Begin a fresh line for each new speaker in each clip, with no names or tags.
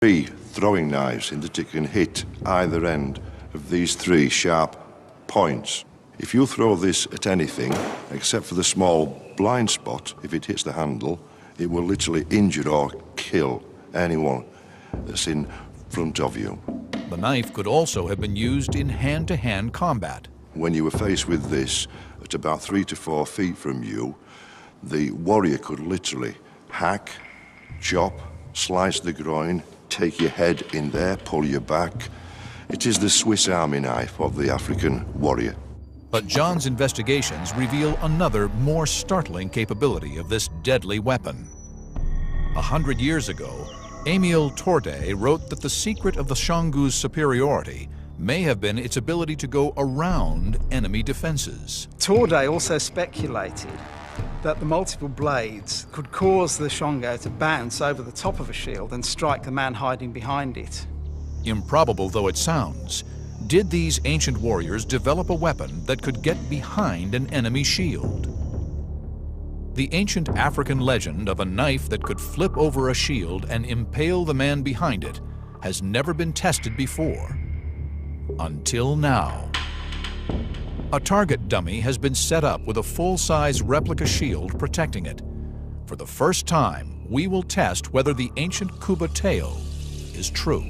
3 throwing knives in that it can hit either end of these 3 sharp points. If you throw this at anything, except for the small blind spot, if it hits the handle, it will literally injure or kill anyone that's in front of you.
The knife could also have been used in hand-to-hand combat.
When you were faced with this, at about 3 to 4 feet from you, the warrior could literally hack, chop, slice the groin, take your head in there, pull you back. It is the Swiss Army knife of the African warrior.
But John's investigations reveal another, more startling capability of this deadly weapon. 100 years ago, Émile Tordet wrote that the secret of the Xionggu's superiority may have been its ability to go around enemy defenses.
Tordet also speculated that the multiple blades could cause the Xionggu to bounce over the top of a shield and strike the man hiding behind it.
Improbable though it sounds, did these ancient warriors develop a weapon that could get behind an enemy shield? The ancient African legend of a knife that could flip over a shield and impale the man behind it has never been tested before. Until now. A target dummy has been set up with a full-size replica shield protecting it. For the first time, we will test whether the ancient Kuba tale is true.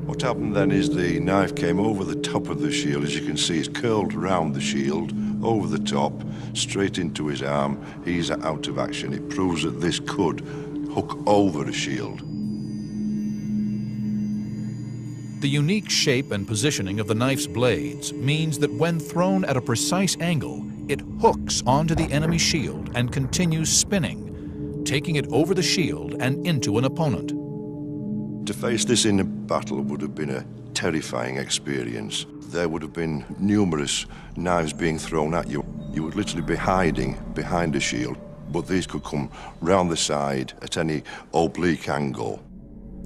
What happened then is the knife came over the top of the shield. As you can see, it's curled round the shield, over the top, straight into his arm. He's out of action. It proves that this could hook over a shield.
The unique shape and positioning of the knife's blades means that when thrown at a precise angle, it hooks onto the enemy shield and continues spinning, taking it over the shield and into an opponent.
To face this in a battle would have been a terrifying experience. There would have been numerous knives being thrown at you. You would literally be hiding behind a shield, but these could come round the side at any oblique angle.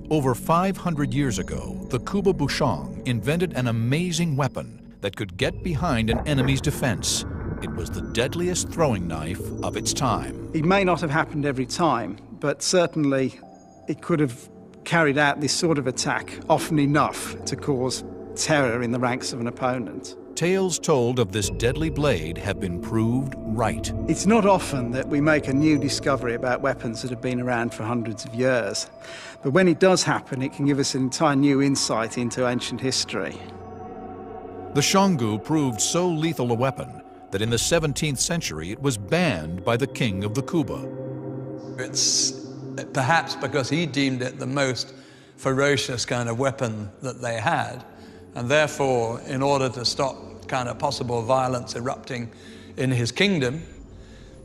Over 500 years ago, the Kuba Bushong invented an amazing weapon that could get behind an enemy's defense. It was the deadliest throwing knife of its time.
It may not have happened every time, but certainly it could have carried out this sort of attack often enough to cause terror in the ranks of an opponent.
Tales told of this deadly blade have been proved right.
It's not often that we make a new discovery about weapons that have been around for hundreds of years. But when it does happen, it can give us an entire new insight into ancient history.
The Xionggu proved so lethal a weapon that in the 17th century it was banned by the king of the Kuba.
It's perhaps because he deemed it the most ferocious kind of weapon that they had, and therefore, in order to stop kind of possible violence erupting in his kingdom,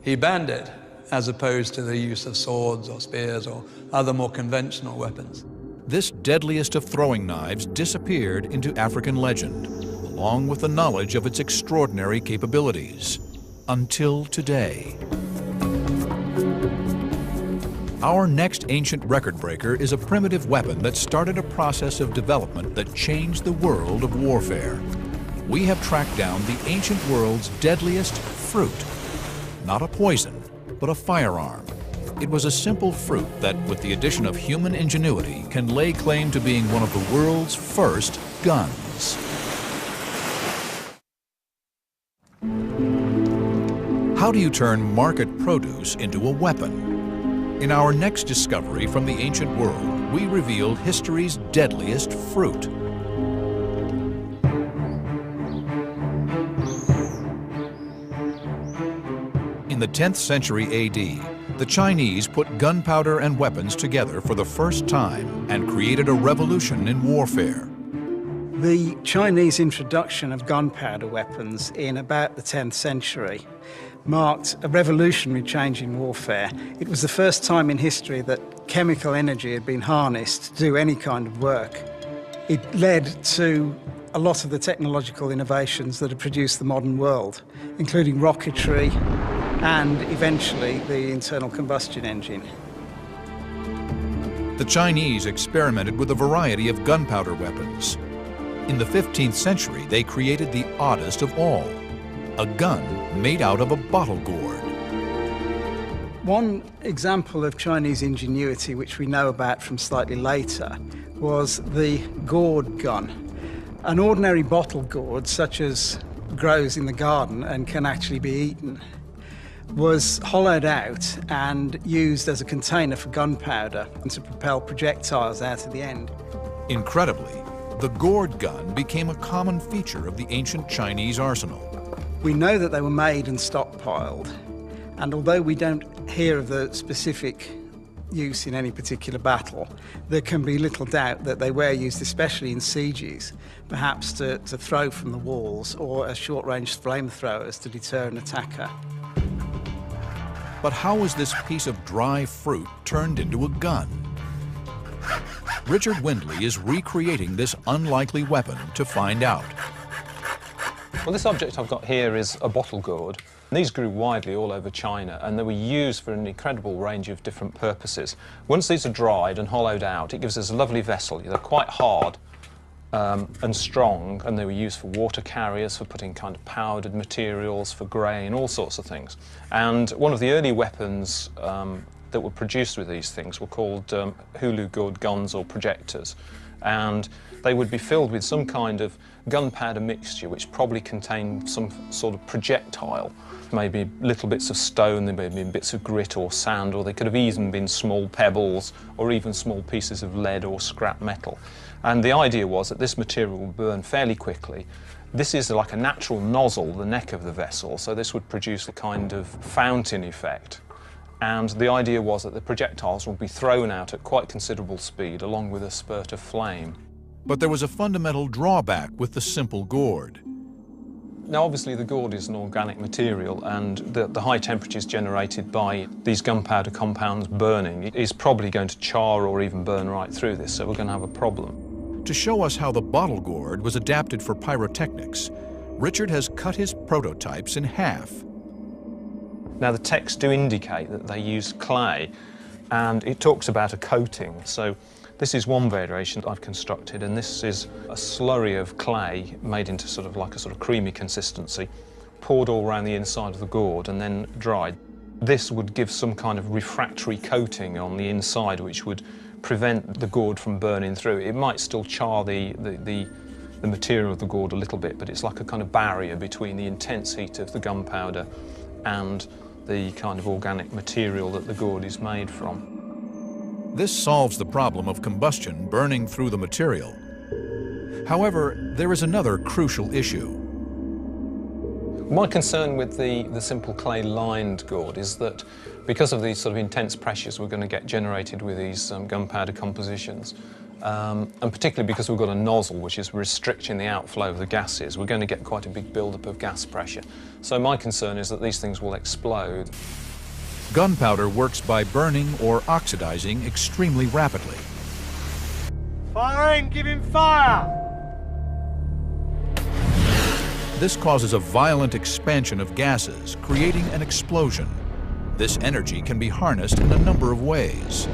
he banned it, as opposed to the use of swords or spears or other more conventional weapons.
This deadliest of throwing knives disappeared into African legend, along with the knowledge of its extraordinary capabilities, until today. Our next ancient record breaker is a primitive weapon that started a process of development that changed the world of warfare. We have tracked down the ancient world's deadliest fruit. Not a poison, but a firearm. It was a simple fruit that, with the addition of human ingenuity, can lay claim to being one of the world's first guns. How do you turn market produce into a weapon? In our next discovery from the ancient world, we reveal history's deadliest fruit. In the 10th century AD, the Chinese put gunpowder and weapons together for the first time and created a revolution in warfare.
The Chinese introduction of gunpowder weapons in about the 10th century marked a revolutionary change in warfare. It was the first time in history that chemical energy had been harnessed to do any kind of work. It led to a lot of the technological innovations that have produced the modern world, including rocketry and eventually the internal combustion engine.
The Chinese experimented with a variety of gunpowder weapons. In the 15th century, they created the oddest of all, a gun made out of a bottle gourd.
One example of Chinese ingenuity which we know about from slightly later was the gourd gun. An ordinary bottle gourd, such as grows in the garden and can actually be eaten, was hollowed out and used as a container for gunpowder and to propel projectiles out of the end.
Incredibly, the gourd gun became a common feature of the ancient Chinese arsenal.
We know that they were made and stockpiled, and although we don't hear of the specific use in any particular battle, there can be little doubt that they were used especially in sieges, perhaps to throw from the walls or as short-range flamethrowers to deter an attacker.
But how was this piece of dry fruit turned into a gun? Richard Windley is recreating this unlikely weapon to find out.
Well, this object I've got here is a bottle gourd. These grew widely all over China, and they were used for an incredible range of different purposes. Once these are dried and hollowed out, it gives us a lovely vessel. They're quite hard and strong, and they were used for water carriers, for putting kind of powdered materials, for grain, all sorts of things. And one of the early weapons that were produced with these things were called hulu gourd guns or projectors. And they would be filled with some kind of gunpowder mixture which probably contained some sort of projectile. Maybe little bits of stone, there may have been bits of grit or sand, or they could have even been small pebbles or even small pieces of lead or scrap metal. And the idea was that this material would burn fairly quickly. This is like a natural nozzle, the neck of the vessel, so this would produce a kind of fountain effect. And the idea was that the projectiles would be thrown out at quite considerable speed along with a spurt of flame.
But there was a fundamental drawback with the simple gourd.
Now, obviously, the gourd is an organic material, and the high temperatures generated by these gunpowder compounds burning is probably going to char or even burn right through this, so we're going to have a problem.
To show us how the bottle gourd was adapted for pyrotechnics, Richard has cut his prototypes in half.
Now, the texts do indicate that they use clay, and it talks about a coating. So this is one variation I've constructed, and this is a slurry of clay made into sort of creamy consistency, poured all around the inside of the gourd and then dried. This would give some kind of refractory coating on the inside which would prevent the gourd from burning through. It might still char the material of the gourd a little bit, but it's like a kind of barrier between the intense heat of the gunpowder and the kind of organic material that the gourd is made from.
This solves the problem of combustion burning through the material. However, there is another crucial issue.
My concern with the simple clay-lined gourd is that because of these sort of intense pressures we're going to get generated with these gunpowder compositions, and particularly because we've got a nozzle which is restricting the outflow of the gases, we're going to get quite a big build-up of gas pressure. So my concern is that these things will explode.
Gunpowder works by burning or oxidizing extremely rapidly.
Firing, give him fire!
This causes a violent expansion of gases, creating an explosion. This energy can be harnessed in a number of ways.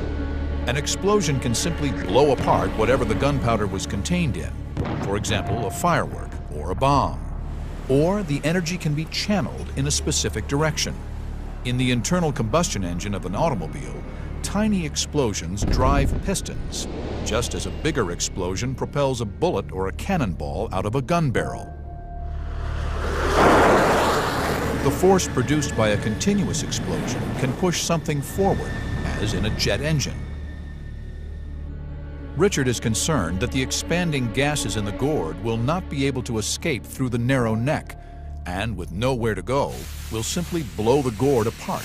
An explosion can simply blow apart whatever the gunpowder was contained in, for example, a firework or a bomb. Or the energy can be channeled in a specific direction. In the internal combustion engine of an automobile, tiny explosions drive pistons, just as a bigger explosion propels a bullet or a cannonball out of a gun barrel. The force produced by a continuous explosion can push something forward, as in a jet engine. Richard is concerned that the expanding gases in the gourd will not be able to escape through the narrow neck, and with nowhere to go, will simply blow the gourd apart.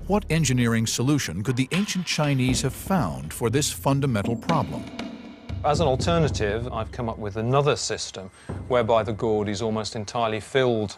What engineering solution could the ancient Chinese have found for this fundamental problem?
As an alternative, I've come up with another system whereby the gourd is almost entirely filled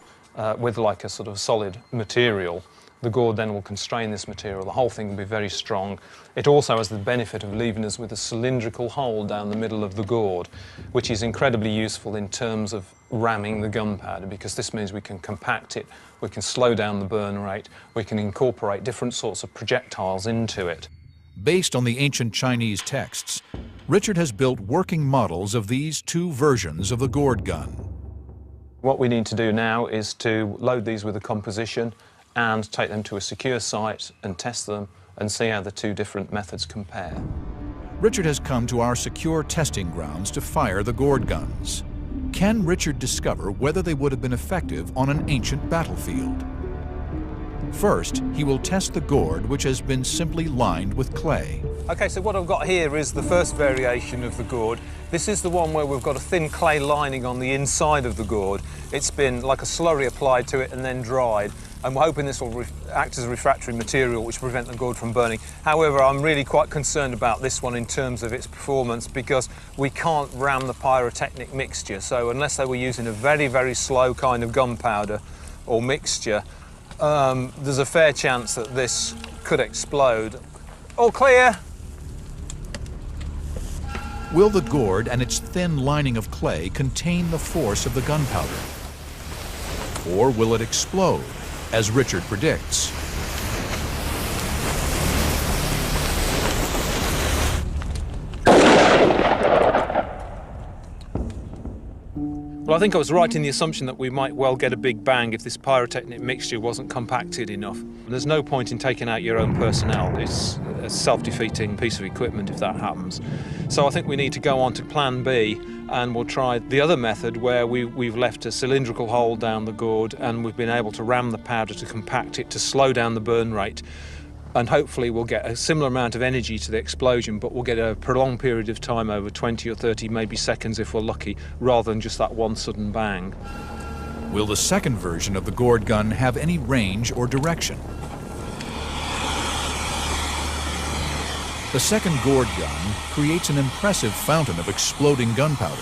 with like a sort of solid material, the gourd then will constrain this material. The whole thing will be very strong. It also has the benefit of leaving us with a cylindrical hole down the middle of the gourd, which is incredibly useful in terms of ramming the gunpowder, because this means we can compact it, we can slow down the burn rate, we can incorporate different sorts of projectiles into it.
Based on the ancient Chinese texts, Richard has built working models of these two versions of the gourd gun.
What we need to do now is to load these with a composition and take them to a secure site and test them and see how the two different methods compare.
Richard has come to our secure testing grounds to fire the gourd guns. Can Richard discover whether they would have been effective on an ancient battlefield? First, he will test the gourd, which has been simply lined with clay.
Okay, so what I've got here is the first variation of the gourd. This is the one where we've got a thin clay lining on the inside of the gourd. It's been like a slurry applied to it and then dried. And we're hoping this will act as a refractory material which will prevent the gourd from burning. However, I'm really quite concerned about this one in terms of its performance, because we can't ram the pyrotechnic mixture. So unless they were using a very, very slow kind of gunpowder or mixture, there's a fair chance that this could explode. All clear!
Will the gourd and its thin lining of clay contain the force of the gunpowder? Or will it explode, as Richard predicts?
Well, I think I was right in the assumption that we might well get a big bang if this pyrotechnic mixture wasn't compacted enough. There's no point in taking out your own personnel. It's a self-defeating piece of equipment if that happens. So I think we need to go on to plan B, and we'll try the other method where we've left a cylindrical hole down the gourd and we've been able to ram the powder to compact it to slow down the burn rate. And hopefully we'll get a similar amount of energy to the explosion, but we'll get a prolonged period of time over 20 or 30, maybe seconds if we're lucky, rather than just that one sudden bang.
Will the second version of the gourd gun have any range or direction? The second gourd gun creates an impressive fountain of exploding gunpowder.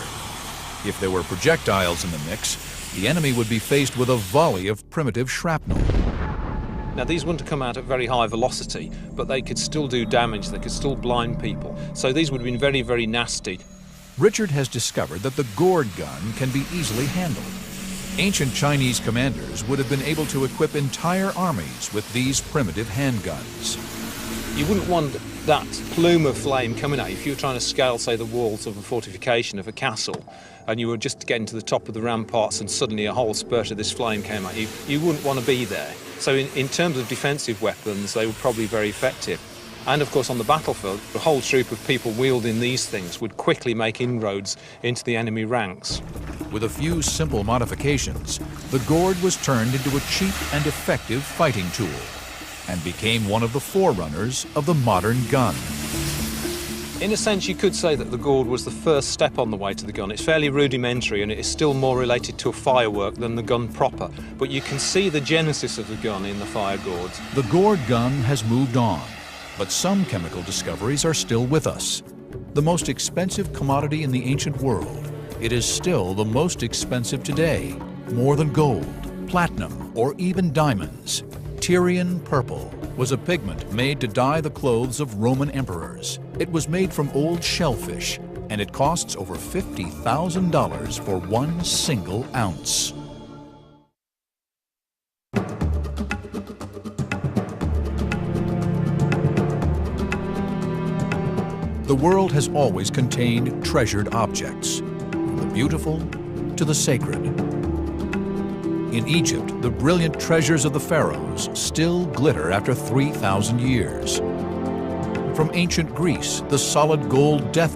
If there were projectiles in the mix, the enemy would be faced with a volley of primitive shrapnel.
Now, these wouldn't come out at very high velocity, but they could still do damage, they could still blind people. So these would have been very, very nasty.
Richard has discovered that the gourd gun can be easily handled. Ancient Chinese commanders would have been able to equip entire armies with these primitive handguns.
You wouldn't want that plume of flame coming at you if you were trying to scale, say, the walls of a fortification of a castle, and you were just getting to the top of the ramparts and suddenly a whole spurt of this flame came at you. You wouldn't want to be there. So in terms of defensive weapons, they were probably very effective. And of course on the battlefield, a whole troop of people wielding these things would quickly make inroads into the enemy ranks.
With a few simple modifications, the gourd was turned into a cheap and effective fighting tool and became one of the forerunners of the modern gun.
In a sense, you could say that the gourd was the first step on the way to the gun. It's fairly rudimentary and it is still more related to a firework than the gun proper, but you can see the genesis of the gun in the fire gourds.
The gourd gun has moved on, but some chemical discoveries are still with us. The most expensive commodity in the ancient world, it is still the most expensive today, more than gold, platinum, or even diamonds. Tyrian purple was a pigment made to dye the clothes of Roman emperors. It was made from old shellfish, and it costs over $50,000 for 1 single ounce. The world has always contained treasured objects, from the beautiful to the sacred. In Egypt, the brilliant treasures of the pharaohs still glitter after 3,000 years. From ancient Greece, the solid gold death